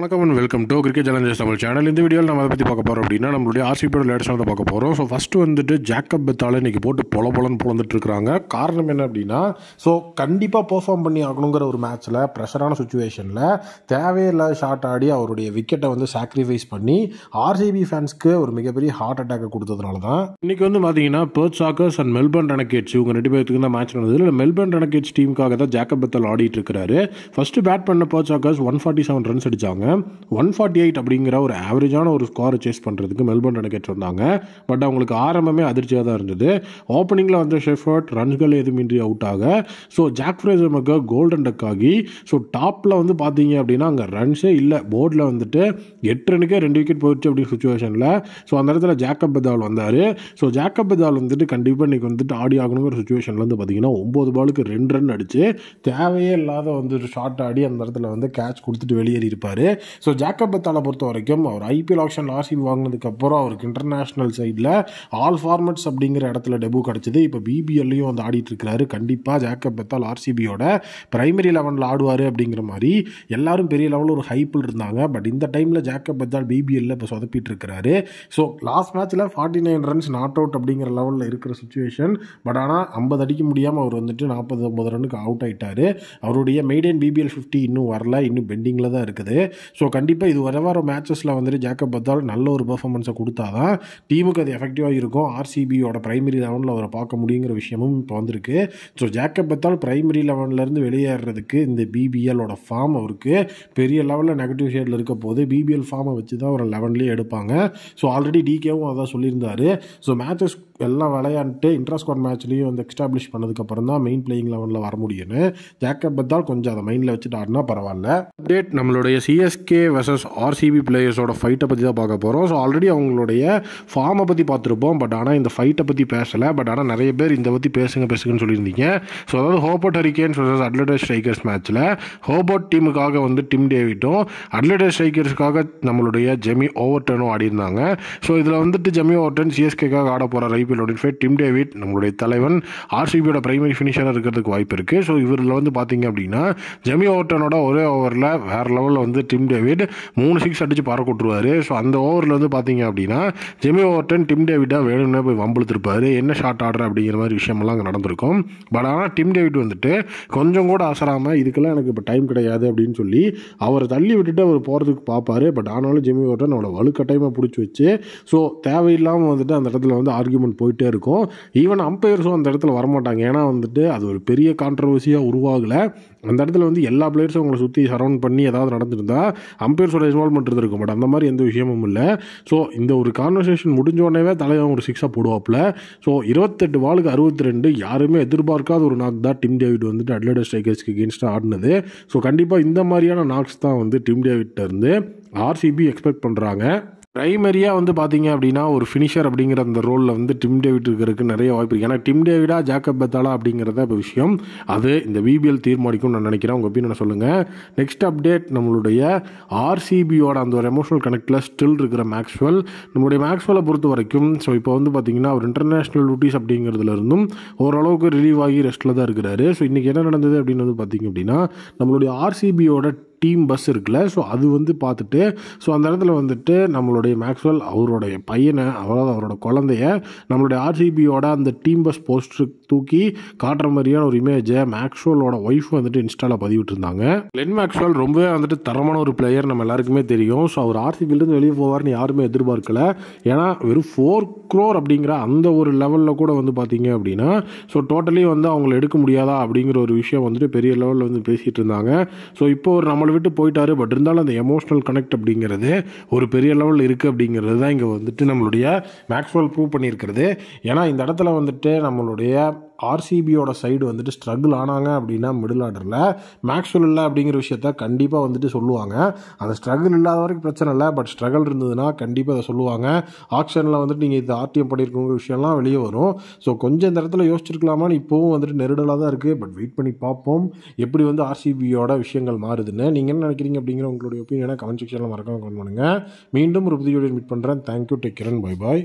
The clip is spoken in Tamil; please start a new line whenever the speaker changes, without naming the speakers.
வணக்கம் and welcome to cricket Challengers Tamil channel. இந்த வீடியோவில் நம்ம அதை பற்றி பார்க்க போகிறோம் அப்படின்னா நம்மளுடைய ஆர்சிபியோட லேட்டஸ்ட்டாக தான் பார்க்க போகிறோம். ஸோ ஃபஸ்ட்டு வந்துட்டு ஜேக்கப் பெத்தால் இன்றைக்கி போட்டு பொலன்னு பொழந்துட்டு இருக்காங்க. காரணம் என்ன அப்படின்னா, ஸோ கண்டிப்பாக பெர்ஃபார்ம் பண்ணி ஆகணுங்கிற ஒரு மேட்ச்சில் ப்ரெஷரான சுச்சுவேஷனில் தேவையில்லாத ஷாட் ஆடி அவருடைய விக்கெட்டை வந்து சாக்ரிஃபைஸ் பண்ணி ஆர்சிபி ஃபேன்ஸ்க்கு ஒரு மிகப்பெரிய ஹார்ட் அட்டாக்கை கொடுத்ததுனால தான் இன்றைக்கி வந்து பார்த்தீங்கன்னா பெர்த் சாக்கர்ஸ் அண்ட் மெல்பர்ன் ரெனகேட்ஸ் இவங்க ரெண்டு பேருக்கு தான் மேட்ச் நடந்தது. இல்லை மெல்பர்ன் ரெனகேட்ஸ் டீமுக்காக தான் ஜேக்கப் பெத்தால் ஆடிட்டு இருக்காரு. ஃபஸ்ட்டு பேட் பண்ண பெர்த் சாக்கர்ஸ் 147 ரன்ஸ் அடித்தாங்க. 148 அப்படிங்கிற ஒரு ஆவரேஜான ஒரு ஸ்கோரை சேஸ் பண்ணுறதுக்கு மெல்பர்ன் ரெனகேட்ஸ் வந்தாங்க. பட் அவங்களுக்கு ஆரம்பமே அதிர்ச்சியாக தான் இருந்தது. ஓப்பனிங்கில் வந்து ஷெஃபர்ட் ரன்ஸ்கள் எதுவுமின்றி அவுட் ஆக, so Jake Fraser McGurk golden duck ஆகி, ஸோ டாப்பில் வந்து பார்த்தீங்க அப்படின்னா அங்கே ரன்ஸே இல்லை. போர்டில் வந்துட்டு 8 ரனுக்கே 2 விக்கெட் போயிடுச்சு அப்படின்னு சுச்சுவேஷனில் ஸோ அந்த இடத்துல ஜேக்கப் பெத்தால் வந்தார். ஸோ ஜேக்கப் பெத்தால் வந்துட்டு கண்டிப்பாக இன்றைக்கி வந்துட்டு ஆடி ஆகணுங்கிற சுச்சுவேஷனில் வந்து பார்த்தீங்கன்னா 9 பாலுக்கு 2 ரன் அடித்து தேவையே இல்லாத வந்து ஷார்ட் ஆடி அந்த இடத்துல வந்து கேட்ச் கொடுத்துட்டு வெளியேறி இருப்பார். ஸோ ஜேக்கப் பெத்தாலை பொறுத்த வரைக்கும் அவர் ஐபிஎல் ஆக்ஷனில் ஆர்சிபி வாங்கினதுக்கப்புறம் அவருக்கு இன்டர்நேஷ்னல் சைடில் ஆல் ஃபார்மட்ஸ் அப்படிங்கிற இடத்துல டெபு கிடச்சிது. இப்போ பிபிஎல்லையும் வந்து ஆடிட்டு இருக்கிறாரு. கண்டிப்பாக ஜேக்கப் பெத்தால் ஆர்சிபியோட பிரைமரி லெவனில் ஆடுவார் அப்படிங்கிற மாதிரி எல்லாரும் பெரிய லெவலில் ஒரு ஹைப்பில் இருந்தாங்க. பட் இந்த டைமில் ஜேக்கப் பெத்தால் பிபிஎல்ல இப்போ சொதப்பிட்டு இருக்கிறாரு. ஸோ லாஸ்ட் மேட்ச்சில் 49 ரன்ஸ் நாட் அவுட் அப்படிங்கிற லெவலில் இருக்கிற சுச்சுவேஷன். பட் ஆனால் 50 அடிக்க முடியாமல் அவர் வந்துட்டு 49 ரன்னுக்கு அவுட் ஆகிட்டார். அவருடைய மெய்டன் பிபிஎல் 50 இன்னும் வரல, இன்னும் பெண்டிங்கில் தான் இருக்குது. ஸோ கண்டிப்பாக இது வர மேட்சஸில் வந்துட்டு ஜேக்கப் பெத்தால் நல்ல ஒரு பெர்ஃபார்மன்ஸை கொடுத்தா தான் டீமுக்கு அது எஃபெக்டிவாக இருக்கும். ஆர்சிபியோட பிரைமரி லெவனில் அவரை பார்க்க முடியுங்கிற விஷயமும் இப்போ வந்திருக்கு. ஸோ ஜேக்கப் பெத்தால் பிரைமரி லெவன்லேருந்து வெளியேறதுக்கு இந்த பிபிஎல்லோட ஃபார்ம் அவருக்கு பெரிய லெவலில் நெகட்டிவ் ஷேடில் இருக்க போது பிபிஎல் ஃபார்மை வச்சு தான் ஒரு 11லேயே எடுப்பாங்க. ஸோ ஆல்ரெடி டிகேவும் அதான் சொல்லியிருந்தார். ஸோ மேட்சஸ் எல்லாம் விளையாண்டுட்டு இன்ட்ரா ஸ்குவாட் மேட்ச்லேயும் வந்து எக்ஸ்டாப்ளிஷ் பண்ணதுக்கப்புறம் தான் மெயின் பிளேயிங் லெவனில் வர முடியும்னு ஜேக்கப் பெத்தால் கொஞ்சம் அதை மைண்டில் வச்சுட்டு ஆடினா பரவாயில்ல. அப்டேட் நம்மளுடைய சிஎஸ்கே வர்சஸ் ஆர்சிபி பிளேயர்ஸோட ஃபைட்டை பற்றி தான் பார்க்க போகிறோம். ஸோ ஆல்ரெடி அவங்களுடைய ஃபார்மை பற்றி பார்த்துருப்போம். பட் ஆனால் இந்த ஃபைட்டை பற்றி பேசலை. பட் ஆனால் நிறைய பேர் இந்த பற்றி பேசுங்கன்னு சொல்லியிருந்தீங்க. ஸோ அதாவது ஹோபர்ட் ஹரிகேன்ஸ் வர்சஸ் அட்லடைஸ் ஸ்ட்ரைக்கர்ஸ் மேட்ச்சில் ஹோபர்ட் டீமுக்காக வந்து டிம் டேவிட்டும் அட்லடைஸ் ஸ்ட்ரைக்கர்ஸுக்காக நம்மளுடைய ஜெமி ஓவர்டனும் ஆடிருந்தாங்க. ஸோ இதில் வந்துட்டு ஜெமி ஓவர்டன் சிஎஸ்கேக்காக ஆட போகிற ஐபிஎல் டிம் டேவிட் நம்மளுடைய தலைவன் ஆர்சிபியோட பிரைமரி ஃபினிஷராக இருக்கிறதுக்கு வாய்ப்பு இருக்குது. ஸோ இவரில் வந்து பார்த்தீங்க அப்படின்னா ஜெமி ஓவர்டனோட ஒரே ஓவரில் வேறு லெவலில் வந்து டிம் டேவிட் 3 6 அடித்து பறக்க விட்டுருவார். ஸோ அந்த ஓவரில் வந்து பார்த்தீங்க அப்படின்னா ஜெமி ஓவர்டன் டிம் டேவிட்டாக வேணும்னே போய் வம்புழுத்திருப்பார். என்ன ஷாட் ஆடுற அப்படிங்கிற மாதிரி விஷயமெல்லாம் அங்கே நடந்திருக்கும். பட் ஆனால் டிம் டேவிட் வந்துட்டு கொஞ்சம் கூட அசராமல் இதுக்கெல்லாம் எனக்கு இப்போ டைம் கிடையாது அப்படின்னு சொல்லி அவரை தள்ளி விட்டுட்டு அவர் போகிறதுக்கு பார்ப்பார். பட் ஆனாலும் ஜெமி ஓவர்டன் அவளை வலுக்கட்டாயமாக பிடிச்சி வச்சு ஸோ தேவையில்லாமல் வந்துட்டு அந்த இடத்துல வந்து ஆர்கியூமெண்ட் போயிட்டே இருக்கும். ஈவன் அம்பையர்ஸும் அந்த இடத்துல வரமாட்டாங்க. ஏன்னா வந்துட்டு அது ஒரு பெரிய கான்ட்ரவர்சியாக உருவாகலை. அந்த இடத்துல வந்து எல்லா பிளேயர்ஸும் அவங்களை சுற்றி சரௌண்ட் பண்ணி ஏதாவது நடந்திருந்தா அம்பையர்ஸோட இன்வால்மெண்ட் இருந்திருக்கும். பட் அந்த மாதிரி எந்த விஷயமும் இல்லை. ஸோ இந்த ஒரு கான்வர்சேஷன் முடிஞ்சோடனே தலைவன் ஒரு 6 போடுவாப்பில். ஸோ 28 பாலுக்கு 62 யாருமே எதிர்பார்க்காத ஒரு நாக் தான் டிம் டேவிட் வந்துட்டு அட்லடைஸ் ஸ்ட்ரைக்கர்ஸ்க்கு எகென்ஸ்டாக ஆடினது. ஸோ கண்டிப்பாக இந்த மாதிரியான நாக்ஸ் தான் வந்து டிம் டேவிட்ட இருந்து ஆர்சிபி எக்ஸ்பெக்ட் பண்ணுறாங்க. பிரைமரியாக வந்து பார்த்தீங்க அப்படின்னா ஒரு ஃபினிஷர் அப்படிங்கிற அந்த ரோலில் வந்து டிம் டேவிட் இருக்கிறதுக்கு நிறைய வாய்ப்பு இருக்குது. ஏன்னா டிம் டேவிடா ஜேக்கப் பெத்தாலா அப்படிங்கிறத இப்போ விஷயம் அது இந்த பிபிஎல் தீர்மானிக்கும் நான் நினைக்கிறேன். உங்கள் ஒப்பீனியனை சொல்லுங்கள். நெக்ஸ்ட் அப்டேட் நம்மளுடைய ஆர்சிபியோட அந்த ஒரு எமோஷனல் கனெக்டில் ஸ்டில் இருக்கிற மேக்ஸ்வெல். நம்மளுடைய மேக்ஸ்வெல்லை பொறுத்த வரைக்கும் ஸோ இப்போ வந்து பார்த்திங்கன்னா ஒரு இன்டர்நேஷ்னல் டியூட்டிஸ் அப்படிங்கிறதுல இருந்தும் ஓரளவுக்கு ரிலீவ் ஆகி ரெஸ்ட்டில் தான் இருக்கிறாரு. ஸோ இன்றைக்கி என்ன நடந்தது அப்படின்னு வந்து பார்த்திங்க அப்படின்னா நம்மளுடைய ஆர்சிபியோட டீம் பஸ் இருக்குல்ல, ஸோ அது வந்து பார்த்துட்டு ஸோ அந்த இடத்துல வந்துட்டு நம்மளுடைய மேக்ஸ்வெல் அவருடைய பையனை அதாவது அவரோட குழந்தைய நம்மளுடைய ஆர்சிபியோட அந்த டீம் பஸ் போஸ்டர் தூக்கி காட்டுற மாதிரியான ஒரு இமேஜை மேக்ஸ்வெல்லோட ஒய்ஃப் வந்துட்டு இன்ஸ்டாவில் பதிவிட்டுருந்தாங்க. கிளென் மேக்ஸ்வெல் ரொம்பவே வந்துட்டு தரமான ஒரு பிளேயர், நம்ம எல்லாருக்குமே தெரியும். ஸோ அவர் ஆர்சிபிலேருந்து வெளியே போவார்னு யாருமே எதிர்பார்க்கல. ஏன்னா வெறும் 4 crore அப்படிங்கிற அந்த ஒரு லெவலில் கூட வந்து பார்த்தீங்க அப்படின்னா ஸோ டோட்டலி வந்து அவங்களை எடுக்க முடியாதா அப்படிங்கிற ஒரு விஷயம் வந்துட்டு பெரிய லெவலில் வந்து பேசிகிட்டு இருந்தாங்க. ஸோ இப்போ ஒரு நம்மளை விட்டு போயிட்டாரு. பட் இருந்தாலும் அந்த எமோஷனல் கனெக்ட் அப்படிங்கிறது ஒரு பெரிய லெவலில் இருக்குது அப்படிங்கிறது தான் இங்கே வந்துட்டு நம்மளுடைய மேக்ஸ்வெல் ப்ரூவ் பண்ணியிருக்கிறது. ஏன்னா இந்த இடத்துல வந்துட்டு நம்மளுடைய ஆர்சிபியோட சைடு வந்துட்டு ஸ்ட்ரகிள் ஆனாங்க அப்படின்னா மிடில் ஆர்டரில் மேக்ஸ்வெல் இல்லை அப்படிங்கிற விஷயத்த கண்டிப்பாக வந்துட்டு சொல்லுவாங்க. அந்த ஸ்ட்ரகிள் இல்லாத வரைக்கும் பிரச்சனை இல்லை. பட் ஸ்ட்ரகிள் இருந்ததுன்னா கண்டிப்பாக அதை சொல்லுவாங்க. ஆக்ஷனில் வந்துட்டு நீங்கள் இது ஆர்டிஎம் பண்ணியிருக்கோங்கிற விஷயம்லாம் வெளியே வரும். ஸோ கொஞ்சம் இந்த இடத்துல யோசிச்சிருக்கலாமான்னு இப்போவும் வந்துட்டு நெருடலாக தான் இருக்குது. பட் வெயிட் பண்ணி பார்ப்போம் எப்படி வந்து ஆர்சிபியோட விஷயங்கள் மாறுதுன்னு. நீங்கள் என்ன நினைக்கிறீங்க அப்படிங்கிற உங்களுடைய ஒப்பீனியனை கமெண்ட் செக்ஷனில் மறக்காம கமெண்ட் பண்ணுங்கள். மீண்டும் ஒரு புதிய வீடியோ மீட் பண்ணுறேன். Thank you, take care, bye bye.